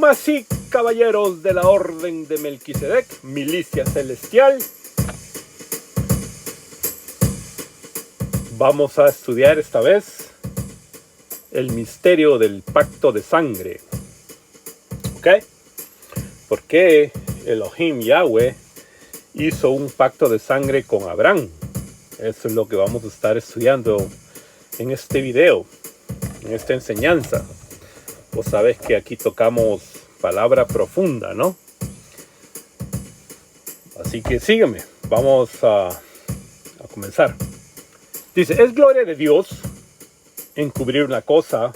Damas y caballeros de la Orden de Melquisedec, milicia celestial, vamos a estudiar esta vez el misterio del pacto de sangre. ¿Ok? ¿Por qué Elohim Yahweh hizo un pacto de sangre con Abraham? Eso es lo que vamos a estar estudiando en este video, en esta enseñanza. Vos sabés que aquí tocamos palabra profunda, ¿no? Así que sígueme, vamos a comenzar. Dice, es gloria de Dios encubrir una cosa,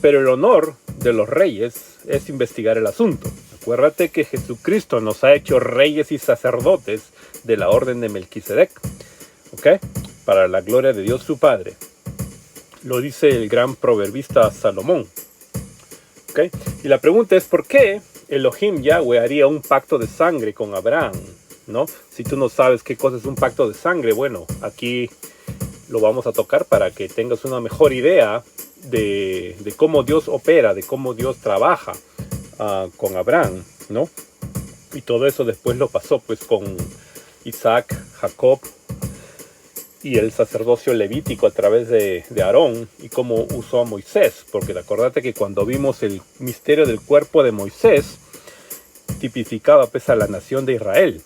pero el honor de los reyes es investigar el asunto. Acuérdate que Jesucristo nos ha hecho reyes y sacerdotes de la orden de Melquisedec, ¿ok? Para la gloria de Dios su Padre. Lo dice el gran proverbista Salomón, ¿ok? Y la pregunta es, ¿por qué Elohim Yahweh haría un pacto de sangre con Abraham? ¿No? Si tú no sabes qué cosa es un pacto de sangre, bueno, aquí lo vamos a tocar para que tengas una mejor idea de cómo Dios opera, de cómo Dios trabaja con Abraham, ¿no? Y todo eso después lo pasó pues con Isaac, Jacob y el sacerdocio levítico a través de Aarón, y cómo usó a Moisés, porque acordate que cuando vimos el misterio del cuerpo de Moisés, tipificaba pues a la nación de Israel,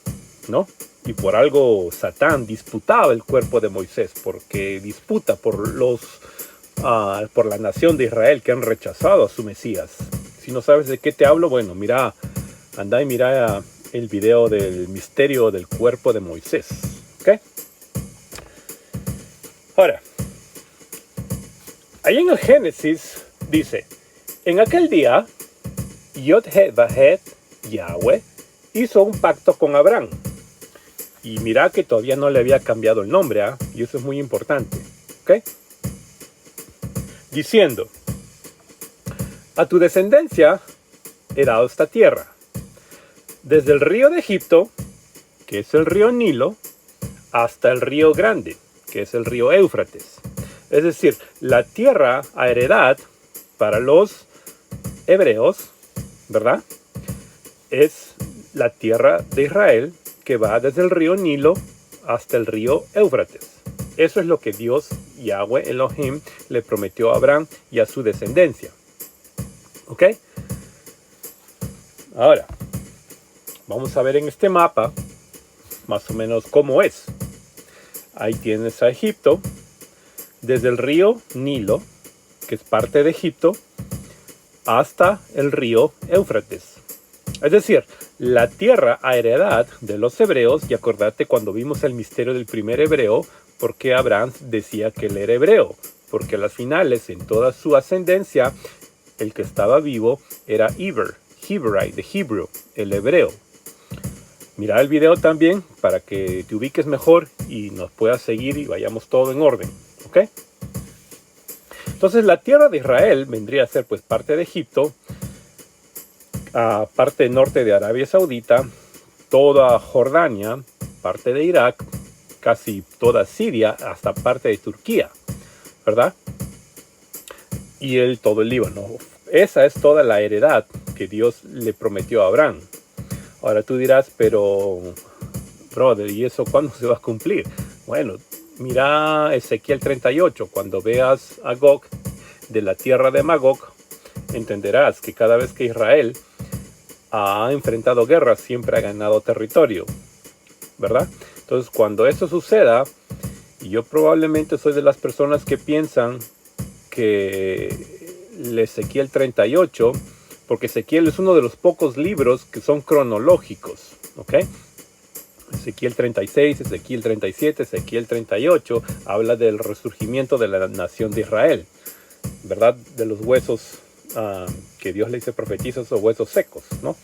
¿no? Y por algo Satán disputaba el cuerpo de Moisés, porque disputa por la nación de Israel que han rechazado a su Mesías. Si no sabes de qué te hablo, bueno, anda y mira el video del misterio del cuerpo de Moisés, ¿ok? Ahora, ahí en el Génesis dice, en aquel día, Yod-Heh-Vah-Het, Yahweh, hizo un pacto con Abraham. Y mira que todavía no le había cambiado el nombre, ¿ah? Y eso es muy importante, ¿ok? Diciendo, a tu descendencia he dado esta tierra, desde el río de Egipto, que es el río Nilo, hasta el río Grande, que es el río Éufrates. Es decir, la tierra a heredad para los hebreos, ¿verdad? Es la tierra de Israel que va desde el río Nilo hasta el río Éufrates. Eso es lo que Dios, Yahweh Elohim, le prometió a Abraham y a su descendencia. ¿Ok? Ahora, vamos a ver en este mapa más o menos cómo es. Ahí tienes a Egipto, desde el río Nilo, que es parte de Egipto, hasta el río Éufrates. Es decir, la tierra a heredad de los hebreos, y acordate cuando vimos el misterio del primer hebreo, porque Abraham decía que él era hebreo, porque a las finales, en toda su ascendencia, el que estaba vivo era Heberite, de Hebrew, el hebreo. Mira el video también para que te ubiques mejor y nos puedas seguir y vayamos todo en orden, ¿ok? Entonces la tierra de Israel vendría a ser pues parte de Egipto, parte norte de Arabia Saudita, toda Jordania, parte de Irak, casi toda Siria, hasta parte de Turquía, ¿verdad? Y todo el Líbano. Esa es toda la heredad que Dios le prometió a Abraham. Ahora tú dirás, pero, brother, ¿y eso cuándo se va a cumplir? Bueno, mira Ezequiel 38, cuando veas a Gog, de la tierra de Magog, entenderás que cada vez que Israel ha enfrentado guerras, siempre ha ganado territorio, ¿verdad? Entonces, cuando eso suceda, y yo probablemente soy de las personas que piensan que el Ezequiel 38, porque Ezequiel es uno de los pocos libros que son cronológicos, ¿ok? Ezequiel 36, Ezequiel 37, Ezequiel 38 habla del resurgimiento de la nación de Israel, ¿verdad? De los huesos que Dios le dice profetiza, esos huesos secos, ¿no?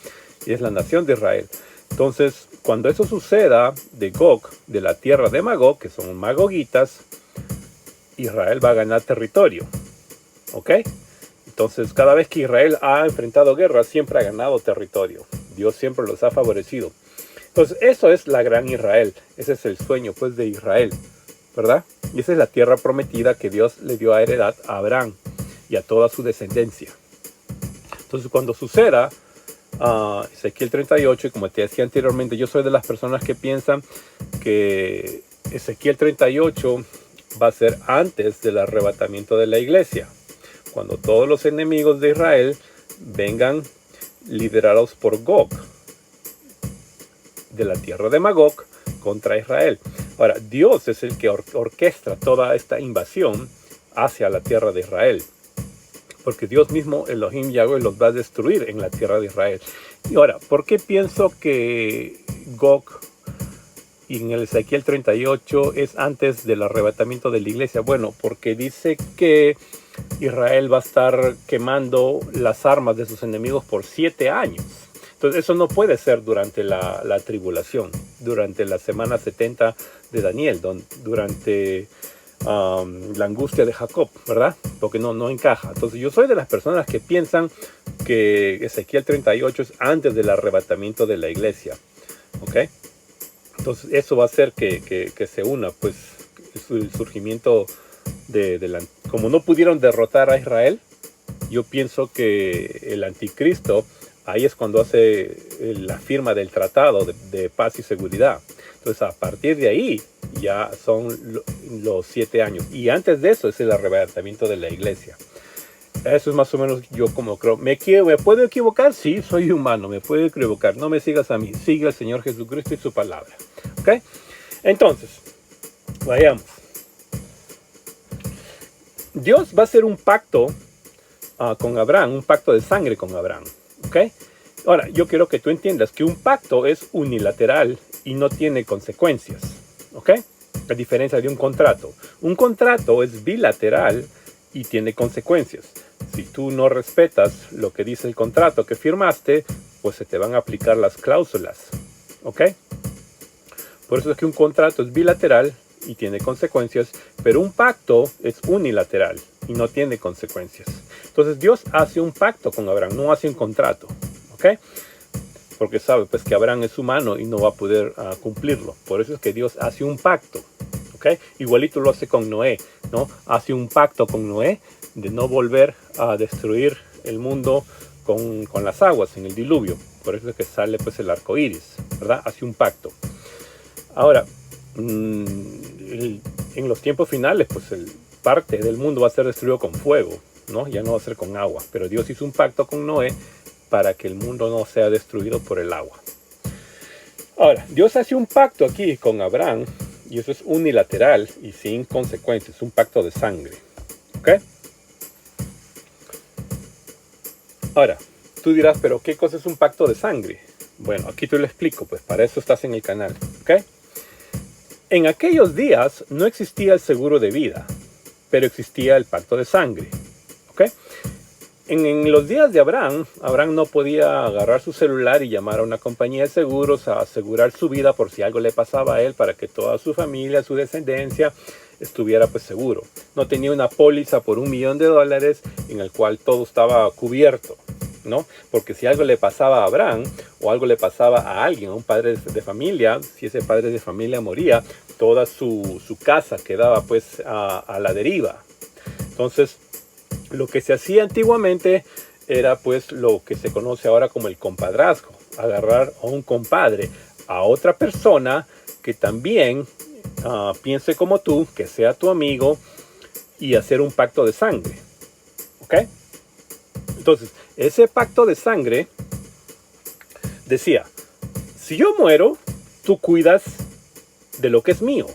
Y es la nación de Israel. Entonces, cuando eso suceda de Gog, de la tierra de Magog, que son magogitas, Israel va a ganar territorio, ¿ok? Entonces, cada vez que Israel ha enfrentado guerra, siempre ha ganado territorio. Dios siempre los ha favorecido. Entonces, eso es la gran Israel. Ese es el sueño, pues, de Israel, ¿verdad? Y esa es la tierra prometida que Dios le dio a heredad a Abraham y a toda su descendencia. Entonces cuando suceda Ezequiel 38, y como te decía anteriormente, yo soy de las personas que piensan que Ezequiel 38 va a ser antes del arrebatamiento de la iglesia, cuando todos los enemigos de Israel vengan liderados por Gog, de la tierra de Magog, contra Israel. Ahora, Dios es el que orquestra toda esta invasión hacia la tierra de Israel, porque Dios mismo, Elohim Yahweh, los va a destruir en la tierra de Israel. Y ahora, ¿por qué pienso que Gog y en el Ezequiel 38 es antes del arrebatamiento de la iglesia? Bueno, porque dice que Israel va a estar quemando las armas de sus enemigos por 7 años. Entonces eso no puede ser durante la tribulación, durante la semana 70 de Daniel, durante la angustia de Jacob, ¿verdad? Porque no encaja. Entonces yo soy de las personas que piensan que Ezequiel 38 es antes del arrebatamiento de la iglesia, ¿ok? Entonces eso va a hacer que se una, pues, el surgimiento como no pudieron derrotar a Israel, yo pienso que el anticristo, ahí es cuando hace la firma del tratado de paz y seguridad. Entonces a partir de ahí ya son los 7 años. Y antes de eso es el arrebatamiento de la iglesia. Eso es más o menos yo como creo. ¿Me puedo equivocar? Sí, soy humano, me puedo equivocar. No me sigas a mí, sigue al Señor Jesucristo y su palabra. ¿Ok? Entonces, vayamos. Dios va a hacer un pacto con Abraham, un pacto de sangre con Abraham. ¿Ok? Ahora, yo quiero que tú entiendas que un pacto es unilateral y no tiene consecuencias. ¿Ok? A diferencia de un contrato. Un contrato es bilateral y tiene consecuencias. Si tú no respetas lo que dice el contrato que firmaste, pues se te van a aplicar las cláusulas. ¿Ok? Por eso es que un contrato es bilateral y tiene consecuencias, pero un pacto es unilateral y no tiene consecuencias. Entonces Dios hace un pacto con Abraham, no hace un contrato. ¿Ok? Porque sabe pues que Abraham es humano y no va a poder cumplirlo. Por eso es que Dios hace un pacto. ¿Ok? Igualito lo hace con Noé, ¿no? Hace un pacto con Noé de no volver a destruir el mundo con las aguas en el diluvio. Por eso es que sale pues el arco iris, ¿verdad? Hace un pacto. Ahora, en los tiempos finales, pues parte del mundo va a ser destruido con fuego, ¿no? Ya no va a ser con agua. Pero Dios hizo un pacto con Noé para que el mundo no sea destruido por el agua. Ahora, Dios hace un pacto aquí con Abraham, y eso es unilateral y sin consecuencias, un pacto de sangre. ¿Ok? Ahora, tú dirás, ¿pero qué cosa es un pacto de sangre? Bueno, aquí te lo explico, pues para eso estás en el canal. ¿Ok? En aquellos días no existía el seguro de vida, pero existía el pacto de sangre. ¿Ok? En los días de Abraham no podía agarrar su celular y llamar a una compañía de seguros a asegurar su vida por si algo le pasaba a él, para que toda su familia, su descendencia estuviera pues seguro. No tenía una póliza por $1.000.000 en el cual todo estaba cubierto, ¿no? Porque si algo le pasaba a Abraham o algo le pasaba a alguien, a un padre de familia, si ese padre de familia moría, toda su casa quedaba pues a la deriva. Entonces, lo que se hacía antiguamente era pues lo que se conoce ahora como el compadrazgo. Agarrar a un compadre, a otra persona que también piense como tú, que sea tu amigo, y hacer un pacto de sangre. ¿Ok? Entonces, ese pacto de sangre decía, si yo muero, tú cuidas de lo que es mío.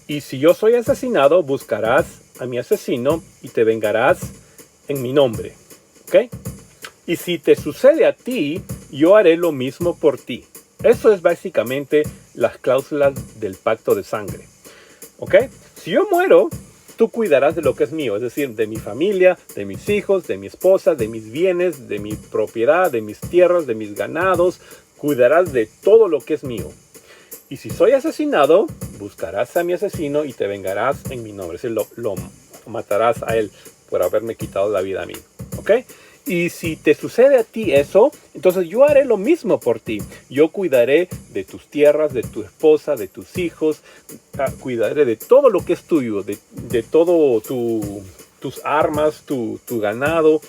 Y si yo soy asesinado, buscarás a mi asesino y te vengarás en mi nombre. ¿Ok? Y si te sucede a ti, yo haré lo mismo por ti. Eso es básicamente las cláusulas del pacto de sangre. ¿Ok? Si yo muero, tú cuidarás de lo que es mío, es decir, de mi familia, de mis hijos, de mi esposa, de mis bienes, de mi propiedad, de mis tierras, de mis ganados. Cuidarás de todo lo que es mío. Y si soy asesinado, buscarás a mi asesino y te vengarás en mi nombre. Es decir, lo matarás a él por haberme quitado la vida a mí. ¿Ok? Y si te sucede a ti eso, entonces yo haré lo mismo por ti. Yo cuidaré de tus tierras, de tu esposa, de tus hijos. Cuidaré de todo lo que es tuyo, de todo tus armas, tu ganado.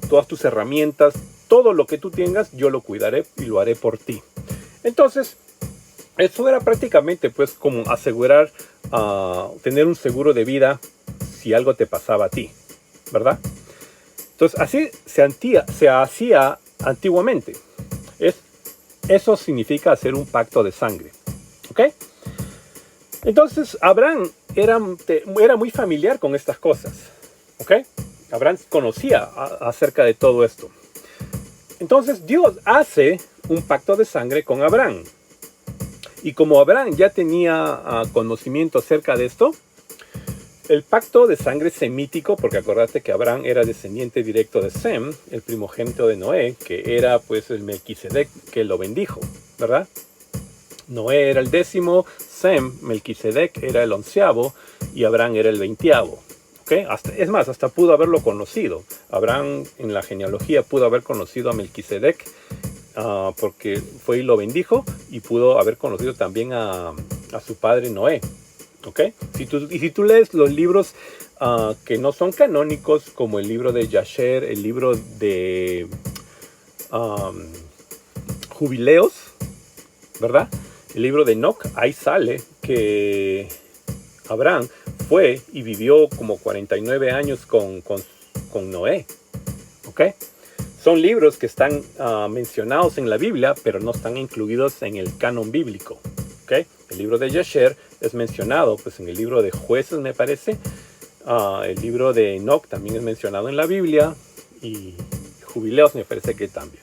todas tus herramientas, todo lo que tú tengas, yo lo cuidaré y lo haré por ti. Entonces, eso era prácticamente pues como asegurar, tener un seguro de vida si algo te pasaba a ti, ¿verdad? Entonces, así se hacía antiguamente. Eso significa hacer un pacto de sangre, ¿ok? Entonces, Abraham era muy familiar con estas cosas, ¿ok? Abraham conocía acerca de todo esto. Entonces, Dios hace un pacto de sangre con Abraham. Y como Abraham ya tenía conocimiento acerca de esto, el pacto de sangre semítico, porque acordate que Abraham era descendiente directo de Sem, el primogénito de Noé, que era pues el Melquisedec que lo bendijo, ¿verdad? Noé era el 10º, Sem, Melquisedec era el 11º y Abraham era el 20º. ¿Okay? Es más, hasta pudo haberlo conocido. Abraham en la genealogía pudo haber conocido a Melquisedec porque fue y lo bendijo, y pudo haber conocido también a su padre Noé. ¿Okay? Si tú lees los libros que no son canónicos, como el libro de Yasher, el libro de Jubileos, ¿verdad? El libro de Enoch, ahí sale que Abraham fue y vivió como 49 años con Noé. ¿Ok? Son libros que están mencionados en la Biblia, pero no están incluidos en el canon bíblico. ¿Ok? El libro de Yasher es mencionado pues, en el libro de Jueces, me parece. El libro de Enoch también es mencionado en la Biblia. Y Jubileos me parece que también.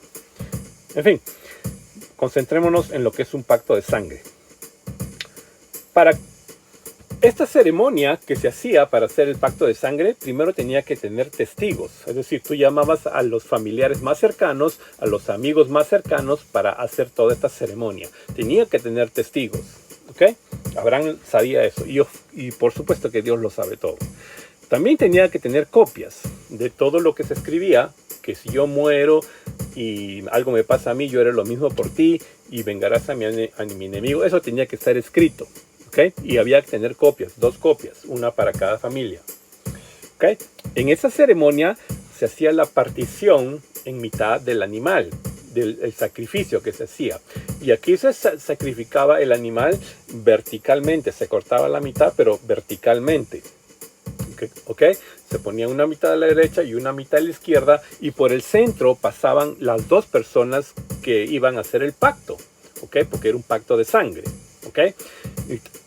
En fin, concentrémonos en lo que es un pacto de sangre. Para esta ceremonia que se hacía para hacer el pacto de sangre, primero tenía que tener testigos. Es decir, tú llamabas a los familiares más cercanos, a los amigos más cercanos para hacer toda esta ceremonia. Tenía que tener testigos. ¿Ok? Abraham sabía eso. Y por supuesto que Dios lo sabe todo. También tenía que tener copias de todo lo que se escribía, que si yo muero y algo me pasa a mí, yo haré lo mismo por ti y vengarás a mi enemigo. Eso tenía que estar escrito. ¿Okay? Y había que tener copias, 2 copias, una para cada familia. ¿Okay? En esa ceremonia se hacía la partición en mitad del animal, del sacrificio que se hacía. Y aquí se sacrificaba el animal verticalmente, se cortaba la mitad, pero verticalmente. ¿Okay? Se ponía una mitad a la derecha y una mitad a la izquierda, y por el centro pasaban las 2 personas que iban a hacer el pacto. ¿Okay? Porque era un pacto de sangre. ¿Okay?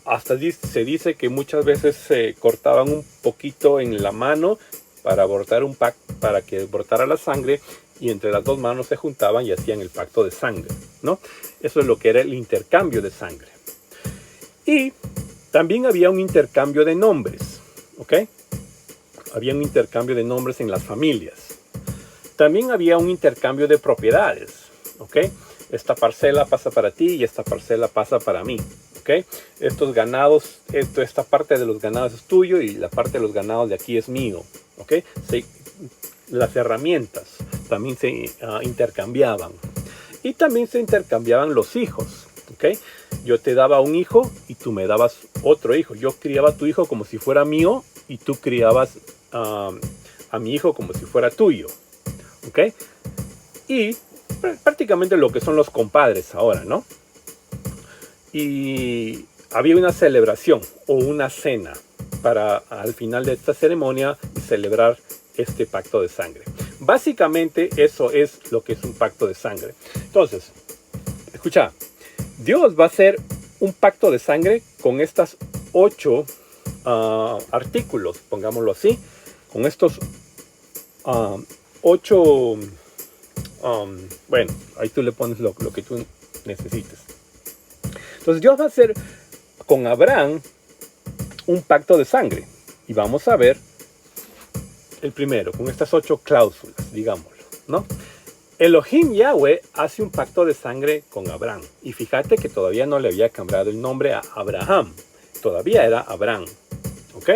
Hasta se dice que muchas veces se cortaban un poquito en la mano para para que brotara la sangre, y entre las 2 manos se juntaban y hacían el pacto de sangre, ¿no? Eso es lo que era el intercambio de sangre. Y también había un intercambio de nombres, ¿ok? Había un intercambio de nombres en las familias. También había un intercambio de propiedades, ¿ok? Esta parcela pasa para ti y esta parcela pasa para mí. ¿Okay? Estos ganados, esta parte de los ganados es tuyo y la parte de los ganados de aquí es mío. ¿Okay? Las herramientas también se intercambiaban. Y también se intercambiaban los hijos. ¿Okay? Yo te daba un hijo y tú me dabas otro hijo. Yo criaba a tu hijo como si fuera mío y tú criabas a mi hijo como si fuera tuyo. ¿Okay? Y prácticamente lo que son los compadres ahora, ¿no? Y había una celebración o una cena para al final de esta ceremonia celebrar este pacto de sangre. Básicamente eso es lo que es un pacto de sangre. Entonces, escucha, Dios va a hacer un pacto de sangre con estas 8 artículos, pongámoslo así, con estos 8, bueno, ahí tú le pones lo que tú necesites. Entonces Dios va a hacer con Abraham un pacto de sangre. Y vamos a ver el primero, con estas 8 cláusulas, digámoslo, ¿no? Elohim Yahweh hace un pacto de sangre con Abraham. Y fíjate que todavía no le había cambiado el nombre a Abraham. Todavía era Abraham. ¿Ok?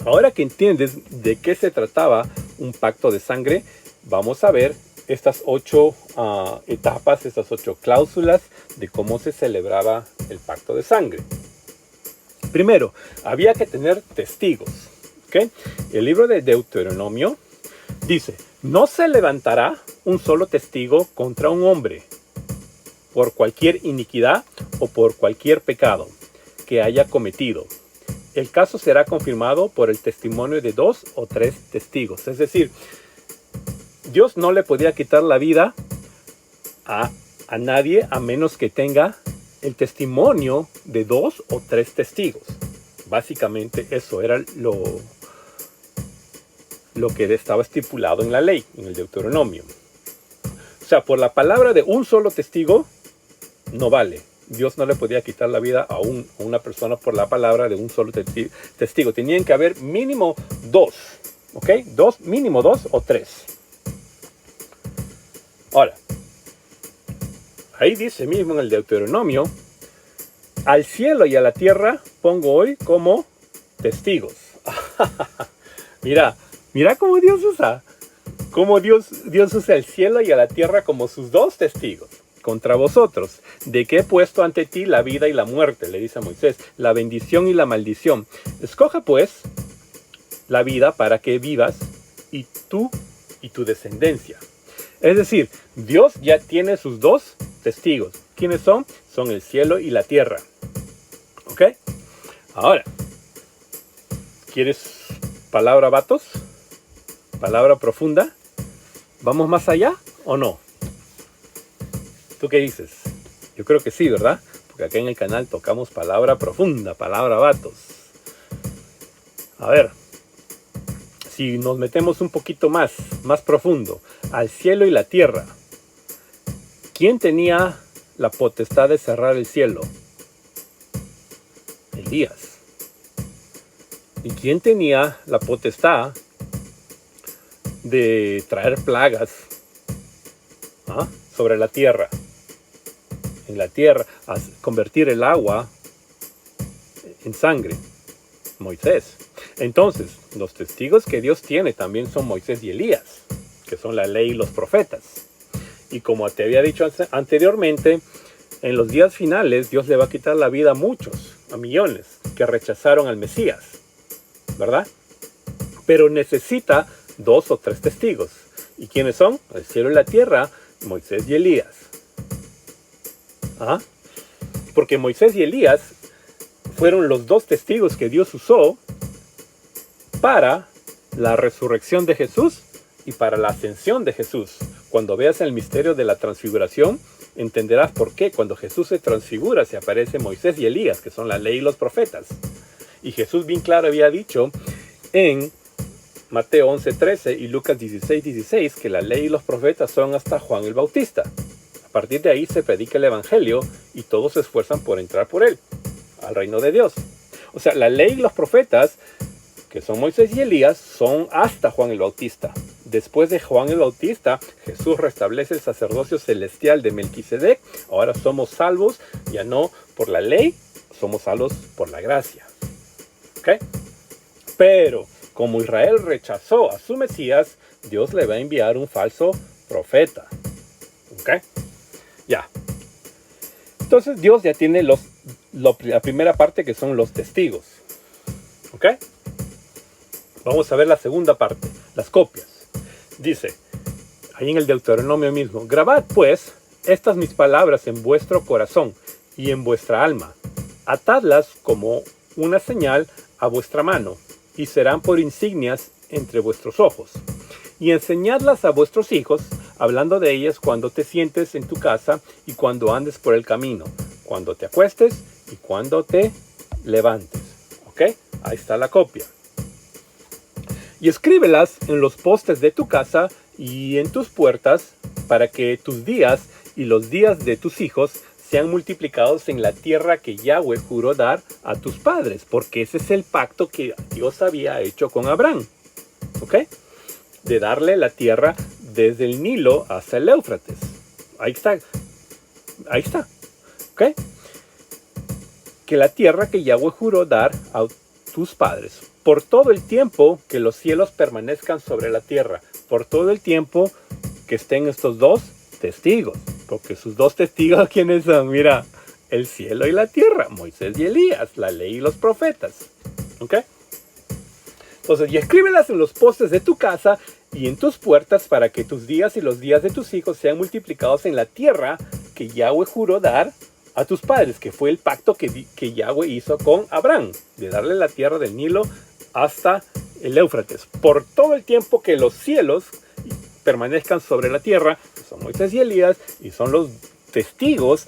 Ahora que entiendes de qué se trataba un pacto de sangre, vamos a ver estas 8 etapas, estas 8 cláusulas de cómo se celebraba el pacto de sangre. Primero, había que tener testigos. ¿Okay? El libro de Deuteronomio Dice, no se levantará un solo testigo contra un hombre por cualquier iniquidad o por cualquier pecado que haya cometido. El caso será confirmado por el testimonio de 2 o 3 testigos. Es decir, Dios no le podía quitar la vida a nadie a menos que tenga el testimonio de 2 o 3 testigos. Básicamente eso era lo que estaba estipulado en la ley, en el Deuteronomio. O sea, por la palabra de un solo testigo no vale. Dios no le podía quitar la vida a una persona por la palabra de un solo testigo. Tenían que haber mínimo 2, ¿ok? Mínimo 2 o 3. Ahora, ahí dice mismo en el Deuteronomio, al cielo y a la tierra pongo hoy como testigos. Mira cómo Dios usa. Cómo Dios usa el cielo y a la tierra como sus 2 testigos contra vosotros, de que he puesto ante ti la vida y la muerte, le dice a Moisés, la bendición y la maldición. Escoja pues la vida para que vivas, y tú y tu descendencia. Es decir, Dios ya tiene sus 2 testigos. ¿Quiénes son? Son el cielo y la tierra. ¿Ok? Ahora, ¿quieres palabra vatos? ¿Palabra profunda? ¿Vamos más allá o no? ¿Tú qué dices? Yo creo que sí, ¿verdad? Porque acá en el canal tocamos palabra profunda, palabra vatos. A ver, si nos metemos un poquito más profundo, al cielo y la tierra, ¿quién tenía la potestad de cerrar el cielo? Elías. ¿Y quién tenía la potestad de traer plagas sobre la tierra? En la tierra, a convertir el agua en sangre. Moisés. Entonces, los testigos que Dios tiene también son Moisés y Elías, que son la ley y los profetas. Y como te había dicho anteriormente, en los días finales Dios le va a quitar la vida a muchos, a millones, que rechazaron al Mesías, ¿verdad? Pero necesita 2 o 3 testigos. ¿Y quiénes son? El cielo y la tierra, Moisés y Elías. Porque Moisés y Elías fueron los 2 testigos que Dios usó para la resurrección de Jesús y para la ascensión de Jesús. Cuando veas el misterio de la transfiguración, entenderás por qué cuando Jesús se transfigura se aparece Moisés y Elías, que son la ley y los profetas. Y Jesús bien claro había dicho en Mateo 11:13 y Lucas 16:16 que la ley y los profetas son hasta Juan el Bautista. A partir de ahí se predica el evangelio y todos se esfuerzan por entrar por él, al reino de Dios. O sea, la ley y los profetas, que son Moisés y Elías, son hasta Juan el Bautista. Después de Juan el Bautista, Jesús restablece el sacerdocio celestial de Melquisedec. Ahora somos salvos, ya no por la ley, somos salvos por la gracia. ¿Ok? Pero como Israel rechazó a su Mesías, Dios le va a enviar un falso profeta. ¿Ok? Ya. Entonces Dios ya tiene la primera parte, que son los testigos. ¿Ok? Vamos a ver la segunda parte, las copias. Dice, ahí en el Deuteronomio mismo, grabad pues estas mis palabras en vuestro corazón y en vuestra alma. Atadlas como una señal a vuestra mano y serán por insignias entre vuestros ojos. Y enseñadlas a vuestros hijos, hablando de ellas cuando te sientes en tu casa y cuando andes por el camino, cuando te acuestes y cuando te levantes. ¿Ok? Ahí está la copia. Y escríbelas en los postes de tu casa y en tus puertas, para que tus días y los días de tus hijos sean multiplicados en la tierra que Yahweh juró dar a tus padres, porque ese es el pacto que Dios había hecho con Abraham. ¿Ok? De darle la tierra desde el Nilo hasta el Éufrates. Ahí está. Ahí está. ¿Ok? Que la tierra que Yahweh juró dar a tus padres, por todo el tiempo que los cielos permanezcan sobre la tierra, por todo el tiempo que estén estos 2 testigos, porque sus 2 testigos, ¿quiénes son? Mira, el cielo y la tierra, Moisés y Elías, la ley y los profetas. ¿Ok? Entonces, y escríbelas en los postes de tu casa y en tus puertas para que tus días y los días de tus hijos sean multiplicados en la tierra que Yahweh juró dar a tus padres, que fue el pacto que Yahweh hizo con Abraham, de darle la tierra del Nilo hasta el Éufrates, por todo el tiempo que los cielos permanezcan sobre la tierra. Son Moisés y Elías, y son los testigos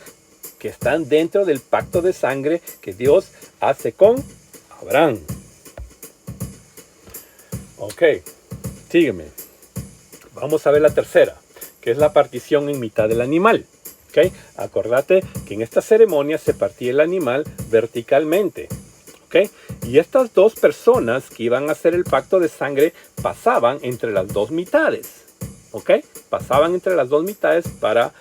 que están dentro del pacto de sangre que Dios hace con Abraham. Ok, sígueme. Vamos a ver la tercera, que es la partición en mitad del animal. Okay. Acordate que en esta ceremonia se partía el animal verticalmente. Okay. Y estas dos personas que iban a hacer el pacto de sangre pasaban entre las dos mitades. Okay. Pasaban entre las dos mitades para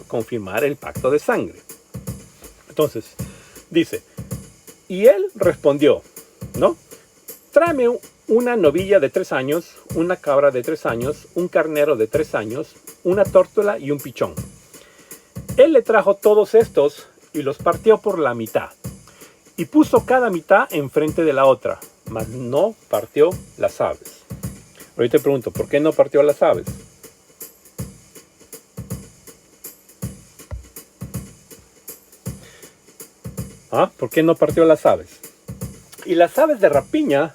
confirmar el pacto de sangre. Entonces, dice, y él respondió, ¿no? Tráeme una novilla de 3 años, una cabra de 3 años, un carnero de 3 años, una tórtola y un pichón. Él le trajo todos estos y los partió por la mitad, y puso cada mitad enfrente de la otra, mas no partió las aves. Ahorita te pregunto, ¿por qué no partió las aves? ¿Por qué no partió las aves? Y las aves de rapiña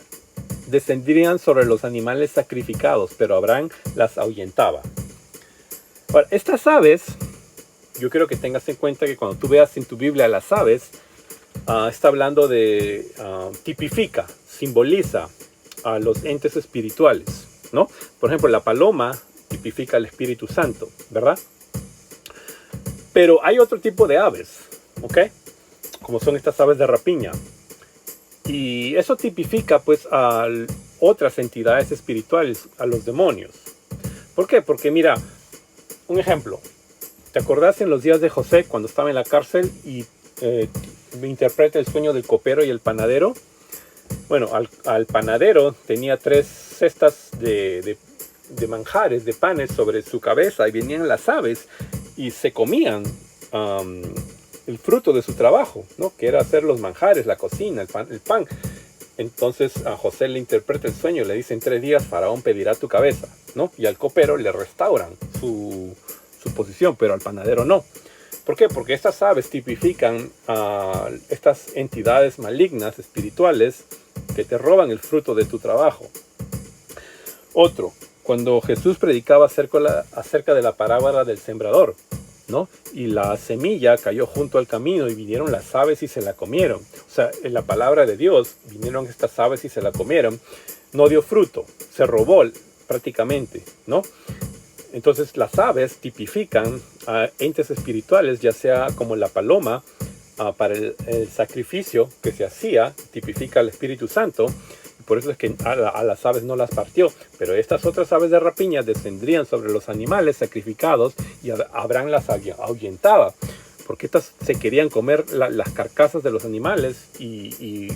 descendrían sobre los animales sacrificados, pero Abraham las ahuyentaba. Ahora, estas aves, yo quiero que tengas en cuenta que cuando tú veas en tu Biblia las aves, está hablando de, tipifica, simboliza a los entes espirituales, ¿no? Por ejemplo, la paloma tipifica al Espíritu Santo, ¿verdad? Pero hay otro tipo de aves, ¿ok? Como son estas aves de rapiña. Y eso tipifica pues a otras entidades espirituales, a los demonios. ¿Por qué? Porque mira, un ejemplo. ¿Te acordás en los días de José cuando estaba en la cárcel y interpreta el sueño del copero y el panadero? Bueno, al panadero tenía 3 cestas de manjares, de panes sobre su cabeza, y venían las aves y se comían el fruto de su trabajo, ¿no? Que era hacer los manjares, la cocina, el pan. Entonces a José le interpreta el sueño, le dice: en 3 días Faraón pedirá tu cabeza, ¿no? Y al copero le restauran su posición, pero al panadero no. ¿Por qué? Porque estas aves tipifican a estas entidades malignas, espirituales, que te roban el fruto de tu trabajo. Otro, cuando Jesús predicaba acerca de la parábola del sembrador, ¿no? Y la semilla cayó junto al camino y vinieron las aves y se la comieron. O sea, en la palabra de Dios vinieron estas aves y se la comieron. No dio fruto, se robó prácticamente, ¿no? Entonces las aves tipifican a entes espirituales, ya sea como la paloma, para el sacrificio que se hacía, tipifica al Espíritu Santo. Por eso es que a las aves no las partió. Pero estas otras aves de rapiña descendrían sobre los animales sacrificados y Abraham las ahuyentaba. Porque estas se querían comer las carcasas de los animales y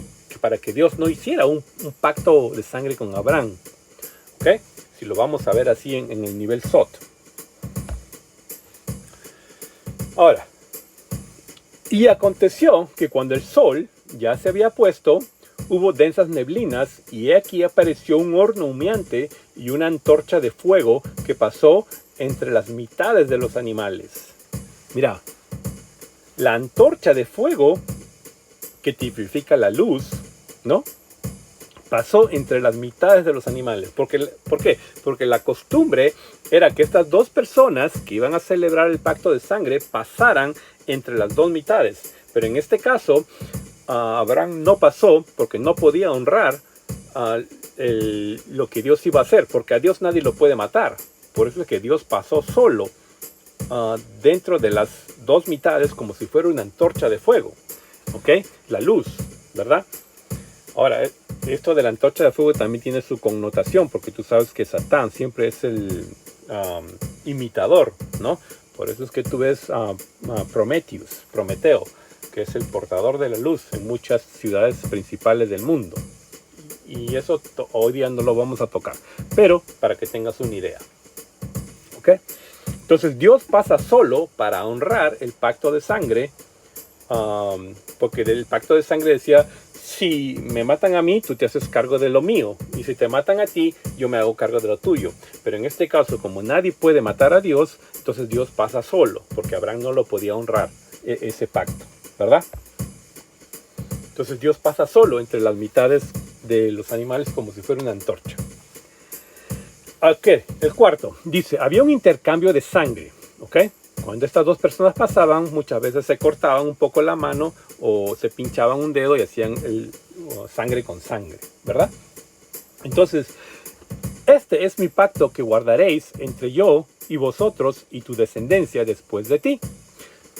para que Dios no hiciera un pacto de sangre con Abraham. ¿Ok? Si lo vamos a ver así en el nivel Sot. Ahora, y aconteció que cuando el sol ya se había puesto, hubo densas neblinas, y aquí apareció un horno humeante y una antorcha de fuego que pasó entre las mitades de los animales. Mira, la antorcha de fuego, que tipifica la luz, ¿no? Pasó entre las mitades de los animales. ¿Por qué? Porque la costumbre era que estas dos personas que iban a celebrar el pacto de sangre pasaran entre las dos mitades. Pero en este caso, Abraham no pasó porque no podía honrar lo que Dios iba a hacer, porque a Dios nadie lo puede matar. Por eso es que Dios pasó solo dentro de las dos mitades, como si fuera una antorcha de fuego. ¿Ok? La luz, ¿verdad? Ahora, esto de la antorcha de fuego también tiene su connotación, porque tú sabes que Satán siempre es el imitador, ¿no? Por eso es que tú ves Prometeo, que es el portador de la luz en muchas ciudades principales del mundo. Y eso hoy día no lo vamos a tocar, pero para que tengas una idea. ¿Ok? Entonces Dios pasa solo para honrar el pacto de sangre, porque el pacto de sangre decía: si me matan a mí, tú te haces cargo de lo mío. Y si te matan a ti, yo me hago cargo de lo tuyo. Pero en este caso, como nadie puede matar a Dios, entonces Dios pasa solo, porque Abraham no lo podía honrar, ese pacto, ¿verdad? Entonces Dios pasa solo entre las mitades de los animales como si fuera una antorcha. Ok, el cuarto. Dice, había un intercambio de sangre, ¿ok? Cuando estas dos personas pasaban, muchas veces se cortaban un poco la mano o se pinchaban un dedo y hacían sangre con sangre, ¿verdad? Entonces, este es mi pacto que guardaréis entre yo y vosotros y tu descendencia después de ti.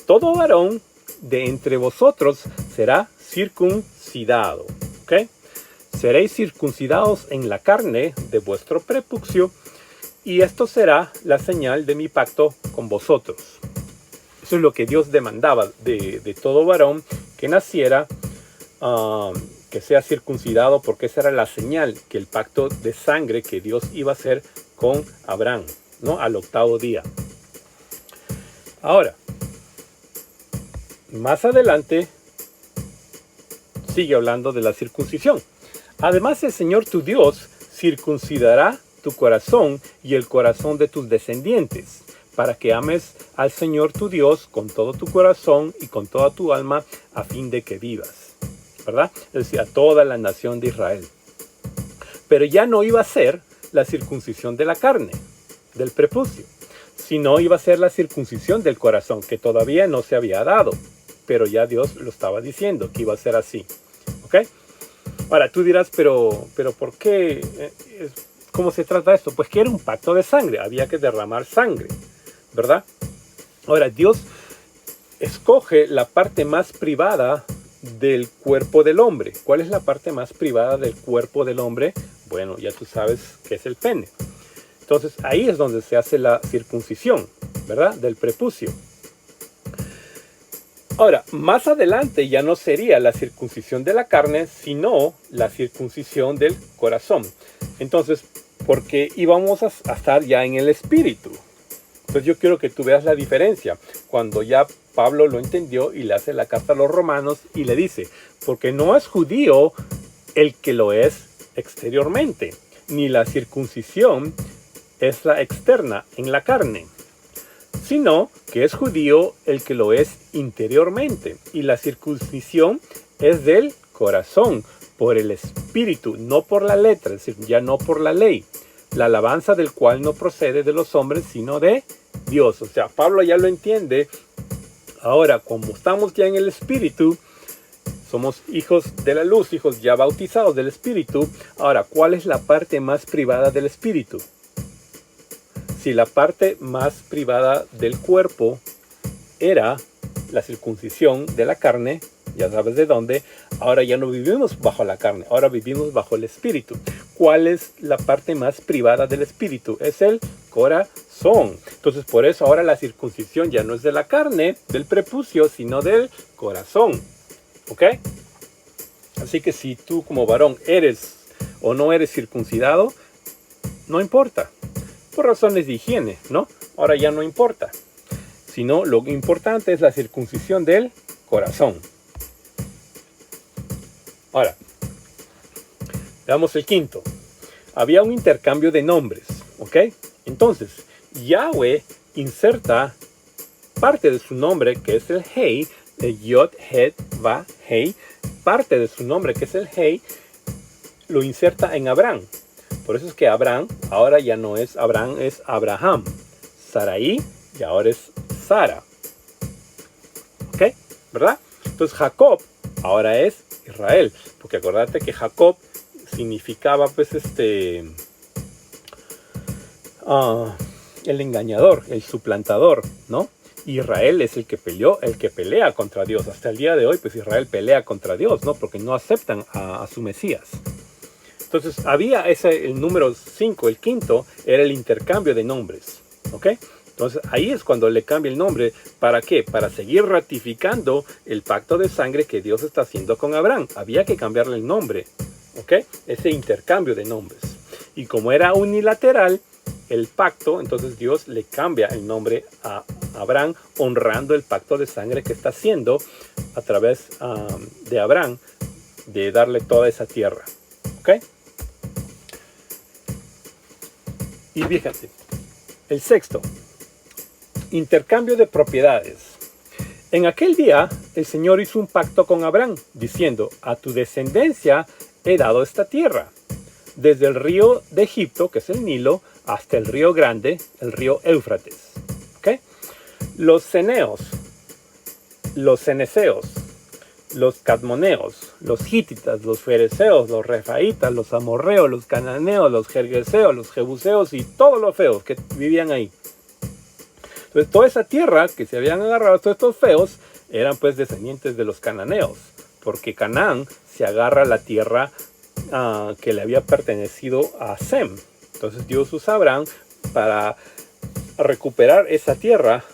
Todo varón de entre vosotros será circuncidado, ¿ok? Seréis circuncidados en la carne de vuestro prepucio, y esto será la señal de mi pacto con vosotros. Eso es lo que Dios demandaba de todo varón que naciera, que sea circuncidado, porque esa era la señal, que el pacto de sangre que Dios iba a hacer con Abraham, ¿no? Al octavo día. Ahora, más adelante sigue hablando de la circuncisión. Además, el Señor tu Dios circuncidará tu corazón y el corazón de tus descendientes, para que ames al Señor tu Dios con todo tu corazón y con toda tu alma, a fin de que vivas, ¿verdad? Es decir, a toda la nación de Israel. Pero ya no iba a ser la circuncisión de la carne, del prepucio, sino iba a ser la circuncisión del corazón, que todavía no se había dado, pero ya Dios lo estaba diciendo que iba a ser así, ¿ok? Ahora, tú dirás, pero ¿por qué? ¿Cómo se trata esto? Pues que era un pacto de sangre, había que derramar sangre, ¿verdad? Ahora, Dios escoge la parte más privada del cuerpo del hombre. ¿Cuál es la parte más privada del cuerpo del hombre? Bueno, ya tú sabes que es el pene. Entonces, ahí es donde se hace la circuncisión, ¿verdad? Del prepucio. Ahora, más adelante ya no sería la circuncisión de la carne, sino la circuncisión del corazón. Entonces, porque íbamos a estar ya en el espíritu. Entonces yo quiero que tú veas la diferencia. Cuando ya Pablo lo entendió y le hace la carta a los romanos y le dice, porque no es judío el que lo es exteriormente, ni la circuncisión es la externa en la carne, sino que es judío el que lo es interiormente, y la circuncisión es del corazón, por el espíritu, no por la letra, es decir, ya no por la ley, la alabanza del cual no procede de los hombres, sino de Dios. O sea, Pablo ya lo entiende. Ahora, como estamos ya en el espíritu, somos hijos de la luz, hijos ya bautizados del espíritu. Ahora, ¿cuál es la parte más privada del espíritu? Si la parte más privada del cuerpo era la circuncisión de la carne, ya sabes de dónde, ahora ya no vivimos bajo la carne, ahora vivimos bajo el espíritu. ¿Cuál es la parte más privada del espíritu? Es el corazón. Entonces, por eso ahora la circuncisión ya no es de la carne, del prepucio, sino del corazón. ¿Ok? Así que si tú como varón eres o no eres circuncidado, no importa. Por razones de higiene, ¿no? Ahora ya no importa. Sino lo importante es la circuncisión del corazón. Ahora, veamos el quinto. Había un intercambio de nombres, ¿ok? Entonces, Yahweh inserta parte de su nombre, que es el Hei, de Yod, Het, Va, Hei, parte de su nombre, que es el Hei, lo inserta en Abraham. Por eso es que Abraham ahora ya no es Abraham, es Abraham. Sarai y ahora es Sara. ¿Ok? ¿Verdad? Entonces Jacob ahora es Israel. Porque acordate que Jacob significaba pues el engañador, el suplantador, ¿no? Israel es el que peleó, el que pelea contra Dios. Hasta el día de hoy pues Israel pelea contra Dios, ¿no? Porque no aceptan a su Mesías. Entonces había el número 5, el quinto, era el intercambio de nombres, ¿ok? Entonces ahí es cuando le cambia el nombre. ¿Para qué? Para seguir ratificando el pacto de sangre que Dios está haciendo con Abraham. Había que cambiarle el nombre, ¿ok? Ese intercambio de nombres. Y como era unilateral el pacto, entonces Dios le cambia el nombre a Abraham, honrando el pacto de sangre que está haciendo a través de Abraham de darle toda esa tierra. ¿Ok? Y fíjate, el sexto, intercambio de propiedades. En aquel día, el Señor hizo un pacto con Abraham, diciendo, a tu descendencia he dado esta tierra, desde el río de Egipto, que es el Nilo, hasta el río grande, el río Éufrates. ¿Okay? Los ceneos, los ceneseos, los cadmoneos, los hititas, los fereceos, los refaitas, los amorreos, los cananeos, los gergeseos, los jebuseos y todos los feos que vivían ahí. Entonces toda esa tierra que se habían agarrado todos estos feos eran pues descendientes de los cananeos, porque Canaán se agarra a la tierra que le había pertenecido a Sem. Entonces Dios usa a Abraham para recuperar esa tierra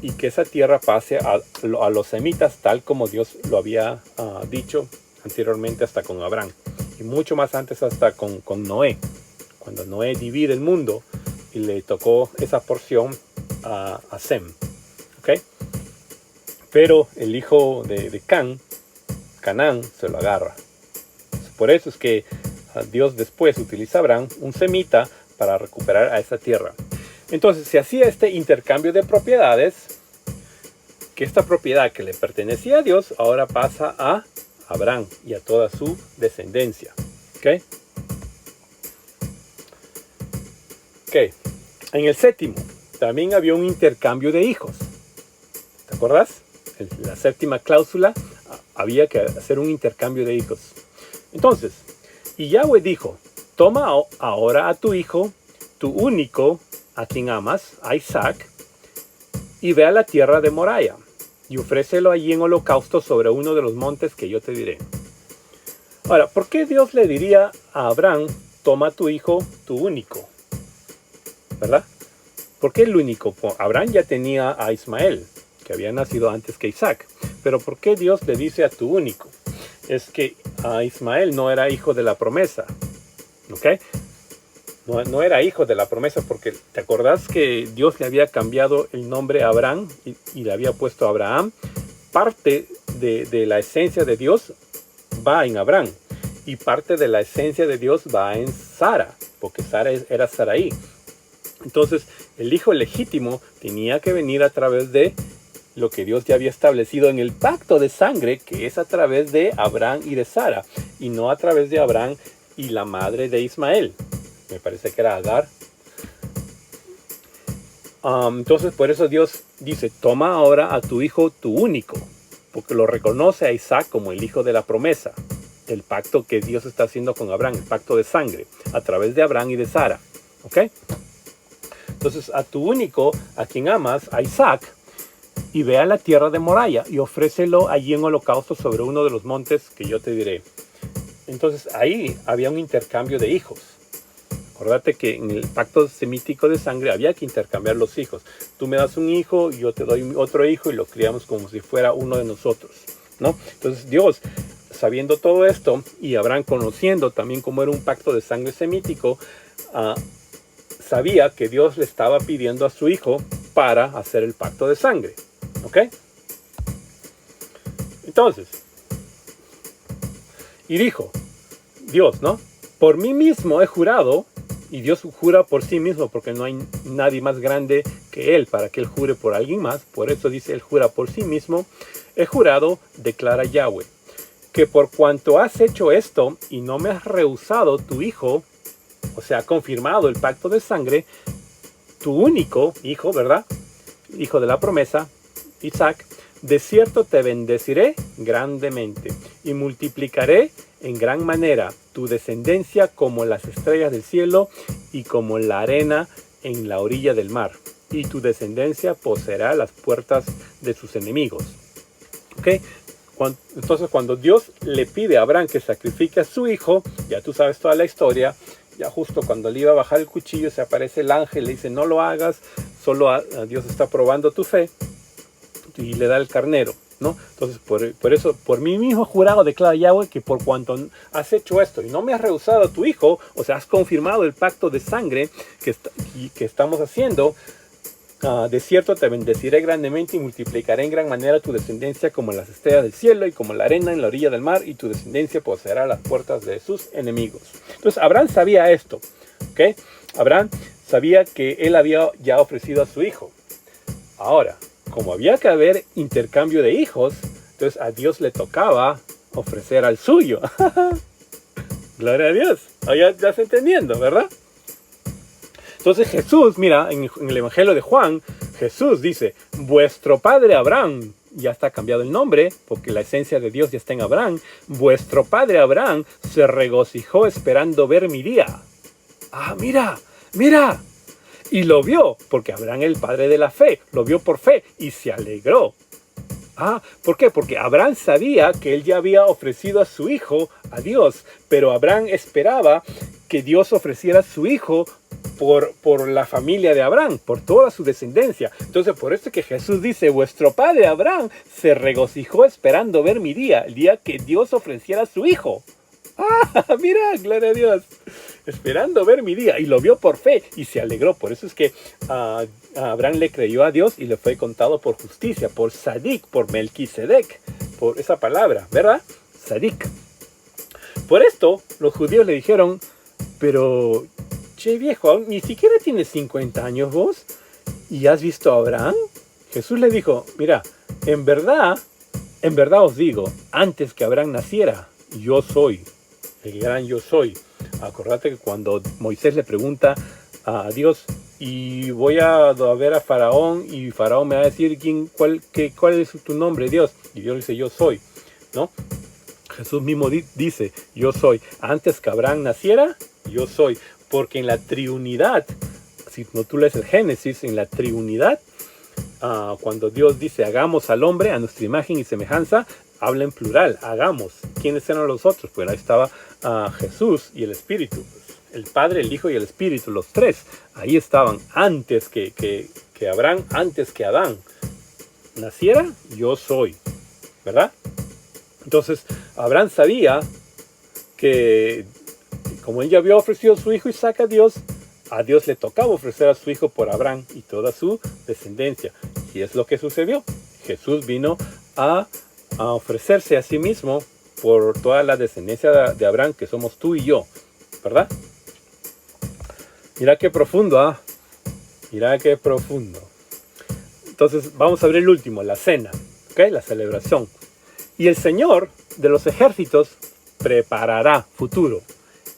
y que esa tierra pase a los semitas tal como Dios lo había dicho anteriormente hasta con Abraham. Y mucho más antes hasta con Noé. Cuando Noé divide el mundo y le tocó esa porción a Sem. ¿Okay? Pero el hijo de Canaán, se lo agarra. Por eso es que Dios después utiliza a Abraham, un semita, para recuperar a esa tierra. Entonces se hacía este intercambio de propiedades, que esta propiedad que le pertenecía a Dios ahora pasa a Abraham y a toda su descendencia. ¿Ok? Ok. En el séptimo también había un intercambio de hijos. ¿Te acuerdas? En la séptima cláusula había que hacer un intercambio de hijos. Entonces, y Yahweh dijo, toma ahora a tu hijo, tu único, a quien amas, a Isaac, y ve a la tierra de Moriah, y ofrécelo allí en holocausto sobre uno de los montes que yo te diré. Ahora, ¿por qué Dios le diría a Abraham, toma a tu hijo, tu único? ¿Verdad? ¿Por qué el único? Abraham ya tenía a Ismael, que había nacido antes que Isaac. Pero ¿por qué Dios le dice a tu único? Es que a Ismael no era hijo de la promesa. ¿Ok? No era hijo de la promesa porque ¿te acordás que Dios le había cambiado el nombre a Abraham y le había puesto a Abraham? Parte de la esencia de Dios va en Abraham y parte de la esencia de Dios va en Sara, porque Sara era Sarai. Entonces el hijo legítimo tenía que venir a través de lo que Dios ya había establecido en el pacto de sangre, que es a través de Abraham y de Sara, y no a través de Abraham y la madre de Ismael. Me parece que era Agar. Entonces por eso Dios dice, toma ahora a tu hijo, tu único, porque lo reconoce a Isaac como el hijo de la promesa, el pacto que Dios está haciendo con Abraham, el pacto de sangre, a través de Abraham y de Sara. ¿Ok? Entonces a tu único, a quien amas, a Isaac, y ve a la tierra de Moriah y ofrécelo allí en holocausto sobre uno de los montes que yo te diré. Entonces ahí había un intercambio de hijos. Acordate que en el pacto semítico de sangre había que intercambiar los hijos. Tú me das un hijo, yo te doy otro hijo y lo criamos como si fuera uno de nosotros, ¿no? Entonces Dios, sabiendo todo esto y Abraham conociendo también cómo era un pacto de sangre semítico, sabía que Dios le estaba pidiendo a su hijo para hacer el pacto de sangre. ¿Ok? Entonces, y dijo Dios, ¿no? Por mí mismo he jurado, y Dios jura por sí mismo porque no hay nadie más grande que Él para que Él jure por alguien más. Por eso dice, Él jura por sí mismo. He jurado, declara Yahweh, que por cuanto has hecho esto y no me has rehusado tu hijo, o sea, confirmado el pacto de sangre, tu único hijo, ¿verdad? Hijo de la promesa, Isaac, de cierto te bendeciré grandemente y multiplicaré en gran manera tu descendencia como las estrellas del cielo y como la arena en la orilla del mar. Y tu descendencia poseerá las puertas de sus enemigos. ¿Ok? Entonces cuando Dios le pide a Abraham que sacrifique a su hijo, ya tú sabes toda la historia, ya justo cuando le iba a bajar el cuchillo se aparece el ángel, le dice no lo hagas, solo Dios está probando tu fe y le da el carnero, ¿no? Entonces por eso, por mí mismo jurado declara Yahweh que por cuanto has hecho esto y no me has rehusado a tu hijo, o sea, has confirmado el pacto de sangre que estamos haciendo, De cierto te bendeciré grandemente y multiplicaré en gran manera tu descendencia como las estrellas del cielo y como la arena en la orilla del mar, y tu descendencia poseerá las puertas de sus enemigos. Entonces Abraham sabía esto, ¿ok? Abraham sabía que él había ya ofrecido a su hijo. Ahora, como había que haber intercambio de hijos, entonces a Dios le tocaba ofrecer al suyo. Gloria a Dios. Ya estás entendiendo, ¿verdad? Entonces Jesús, mira, en el Evangelio de Juan, Jesús dice, vuestro padre Abraham, ya está cambiado el nombre, porque la esencia de Dios ya está en Abraham, vuestro padre Abraham se regocijó esperando ver mi día. Ah, mira, mira. Y lo vio, porque Abraham, el padre de la fe, lo vio por fe y se alegró. Ah, ¿por qué? Porque Abraham sabía que él ya había ofrecido a su hijo a Dios, pero Abraham esperaba que Dios ofreciera a su hijo por la familia de Abraham, por toda su descendencia. Entonces, por eso que Jesús dice, vuestro padre Abraham se regocijó esperando ver mi día, el día que Dios ofreciera a su hijo. Ah, mira, gloria a Dios. Esperando ver mi día. Y lo vio por fe y se alegró. Por eso es que Abraham le creyó a Dios y le fue contado por justicia, por Sadik, por Melquisedec, por esa palabra, ¿verdad? Sadik. Por esto, los judíos le dijeron, pero, che viejo, ni siquiera tienes 50 años vos y has visto a Abraham. Jesús le dijo, mira, en verdad os digo, antes que Abraham naciera, yo soy, el gran yo soy. Acordate que cuando Moisés le pregunta a Dios, y voy a ver a Faraón, y Faraón me va a decir cuál es tu nombre, Dios. Y Dios dice, yo soy, ¿no? Jesús mismo dice, yo soy. Antes que Abraham naciera, yo soy. Porque en la triunidad, si no tú lees el Génesis, en la triunidad, cuando Dios dice, hagamos al hombre a nuestra imagen y semejanza, habla en plural, hagamos. ¿Quiénes eran los otros? Pues ahí estaba Jesús y el Espíritu. El Padre, el Hijo y el Espíritu, los tres. Ahí estaban antes que Abraham, antes que Adán naciera, yo soy. ¿Verdad? Entonces, Abraham sabía que como él ya había ofrecido a su hijo Isaac a Dios le tocaba ofrecer a su hijo por Abraham y toda su descendencia. Y es lo que sucedió. Jesús vino a ofrecerse a sí mismo por toda la descendencia de Abraham, que somos tú y yo, ¿verdad? Mira qué profundo, Mira qué profundo. Entonces vamos a ver el último, la cena, ¿ok? La celebración. Y el Señor de los ejércitos preparará, futuro,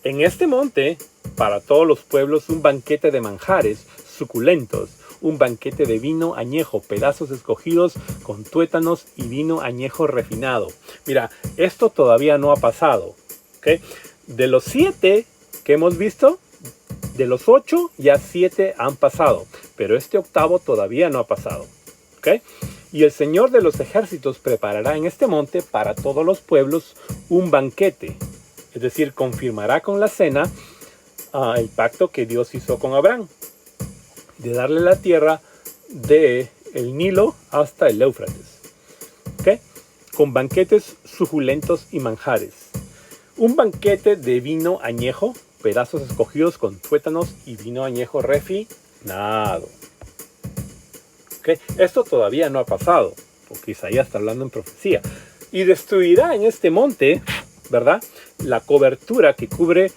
en este monte, para todos los pueblos, un banquete de manjares suculentos, un banquete de vino añejo, pedazos escogidos con tuétanos y vino añejo refinado. Mira, esto todavía no ha pasado, ¿ok? De los 7 que hemos visto, de los 8 ya 7 han pasado, pero este octavo todavía no ha pasado, ¿ok? Y el Señor de los ejércitos preparará en este monte para todos los pueblos un banquete, es decir, confirmará con la cena el pacto que Dios hizo con Abraham, de darle la tierra de el Nilo hasta el Éufrates, ¿ok? Con banquetes suculentos y manjares. Un banquete de vino añejo, pedazos escogidos con tuétanos y vino añejo refinado. ¿Okay? Esto todavía no ha pasado, porque Isaías está hablando en profecía. Y destruirá en este monte, ¿verdad?, la cobertura que cubre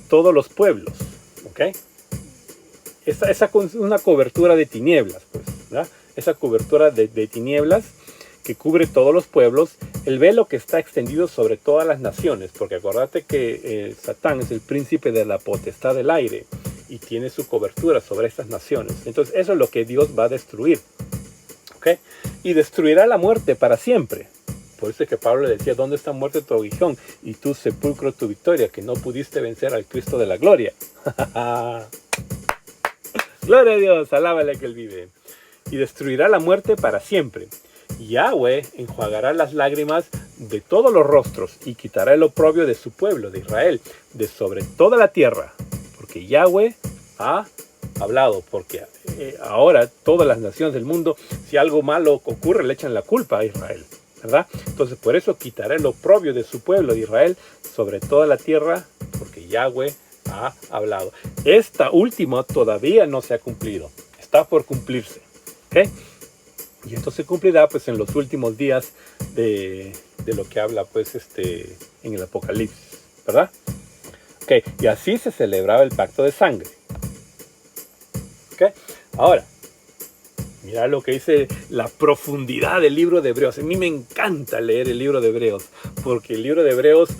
todos los pueblos. ¿Okay? Esa es una cobertura de tinieblas, pues, ¿verdad? Esa cobertura de tinieblas que cubre todos los pueblos, el velo que está extendido sobre todas las naciones, porque acuérdate que Satán es el príncipe de la potestad del aire y tiene su cobertura sobre estas naciones. Entonces eso es lo que Dios va a destruir, ¿ok? Y destruirá la muerte para siempre. Por eso es que Pablo le decía, ¿dónde está muerte tu aguijón? Y tu sepulcro tu victoria, que no pudiste vencer al Cristo de la gloria. Gloria a Dios, alábale que Él vive. Y destruirá la muerte para siempre. Yahweh enjuagará las lágrimas de todos los rostros y quitará el oprobio de su pueblo, de Israel, de sobre toda la tierra. Porque Yahweh ha hablado, porque ahora todas las naciones del mundo, si algo malo ocurre, le echan la culpa a Israel, ¿verdad? Entonces por eso quitará el oprobio de su pueblo, de Israel, sobre toda la tierra, porque Yahweh ha hablado. Esta última todavía no se ha cumplido. está por cumplirse. ¿Ok? Y esto se cumplirá pues en los últimos días de lo que habla pues en el Apocalipsis, ¿verdad? Ok, y así se celebraba el pacto de sangre. Ok, ahora, mira lo que dice la profundidad del libro de Hebreos. A mí me encanta leer el libro de Hebreos, porque el libro de Hebreos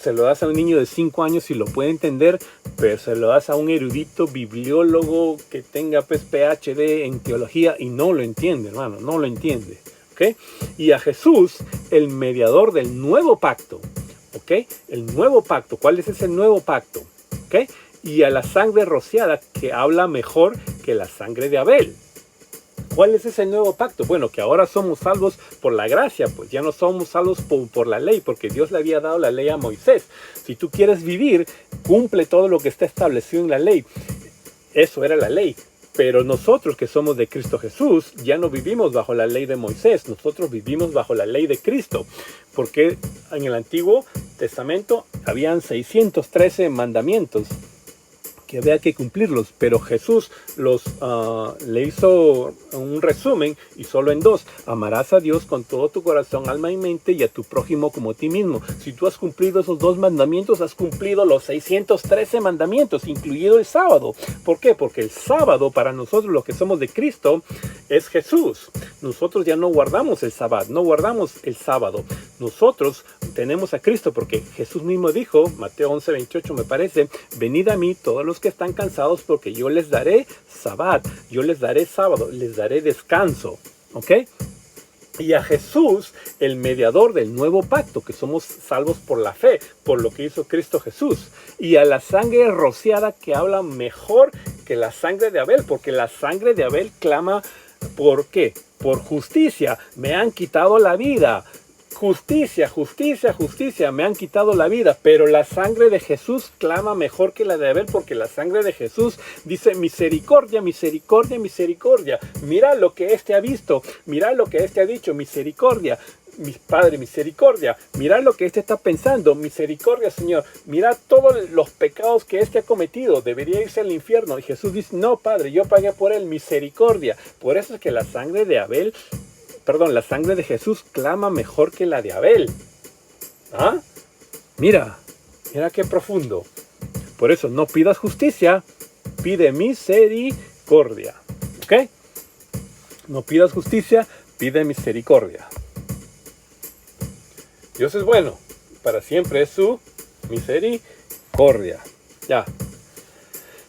se lo das a un niño de 5 años y lo puede entender, pero se lo das a un erudito bibliólogo que tenga pues PhD en teología y no lo entiende, hermano, no lo entiende. ¿Okay? Y a Jesús, el mediador del nuevo pacto, ¿okay? El nuevo pacto, ¿cuál es ese nuevo pacto? ¿Okay? Y a la sangre rociada, que habla mejor que la sangre de Abel. ¿Cuál es ese nuevo pacto? Bueno, que ahora somos salvos por la gracia, pues ya no somos salvos por la ley, porque Dios le había dado la ley a Moisés. Si tú quieres vivir, cumple todo lo que está establecido en la ley. Eso era la ley. Pero nosotros que somos de Cristo Jesús, ya no vivimos bajo la ley de Moisés, nosotros vivimos bajo la ley de Cristo. Porque en el Antiguo Testamento habían 613 mandamientos que había que cumplirlos, pero Jesús le hizo un resumen y solo en 2. Amarás a Dios con todo tu corazón, alma y mente, y a tu prójimo como a ti mismo. Si tú has cumplido esos 2 mandamientos, has cumplido los 613 mandamientos, incluido el sábado. ¿Por qué? Porque el sábado para nosotros, los que somos de Cristo, es Jesús. Nosotros ya no guardamos el sábado, no guardamos el sábado. Nosotros tenemos a Cristo porque Jesús mismo dijo, Mateo 11:28 me parece, venid a mí todos los que están cansados porque yo les daré sabbat, yo les daré sábado, les daré descanso. ¿Ok? Y a Jesús, el mediador del nuevo pacto, que somos salvos por la fe, por lo que hizo Cristo Jesús. Y a la sangre rociada, que habla mejor que la sangre de Abel, porque la sangre de Abel clama, ¿por qué? Por justicia, me han quitado la vida. Justicia, justicia, justicia, me han quitado la vida, pero la sangre de Jesús clama mejor que la de Abel, porque la sangre de Jesús dice misericordia, misericordia, misericordia. Mira lo que este ha visto, mira lo que este ha dicho, misericordia. Mi Padre, misericordia. Mira lo que este está pensando, misericordia, Señor. Mira todos los pecados que este ha cometido, debería irse al infierno. Y Jesús dice, no, Padre, yo pagué por él, misericordia. Por eso es que la sangre de Abel, la sangre de Jesús clama mejor que la de Abel. ¿Ah? Mira qué profundo. Por eso no pidas justicia, pide misericordia. ¿Ok? No pidas justicia, pide misericordia. Dios es bueno, para siempre es su misericordia. Ya.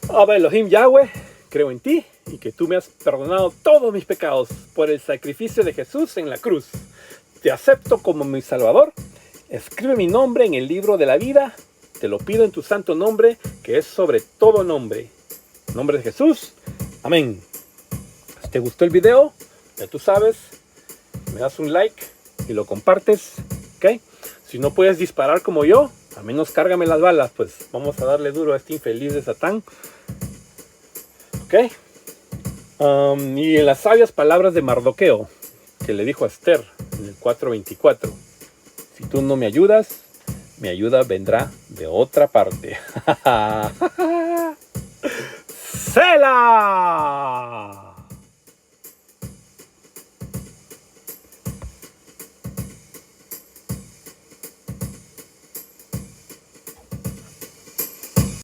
Abba Elohim Yahweh, creo en ti y que tú me has perdonado todos mis pecados por el sacrificio de Jesús en la cruz. Te acepto como mi Salvador. Escribe mi nombre en el libro de la vida. Te lo pido en tu santo nombre, que es sobre todo nombre. En nombre de Jesús. Amén. Si te gustó el video, ya tú sabes, me das un like y lo compartes. ¿Ok? Si no puedes disparar como yo, al menos cárgame las balas, pues vamos a darle duro a este infeliz de Satán. ¿Ok? Y en las sabias palabras de Mardoqueo, que le dijo a Esther en el 4:24, si tú no me ayudas, mi ayuda vendrá de otra parte. ¡Selah!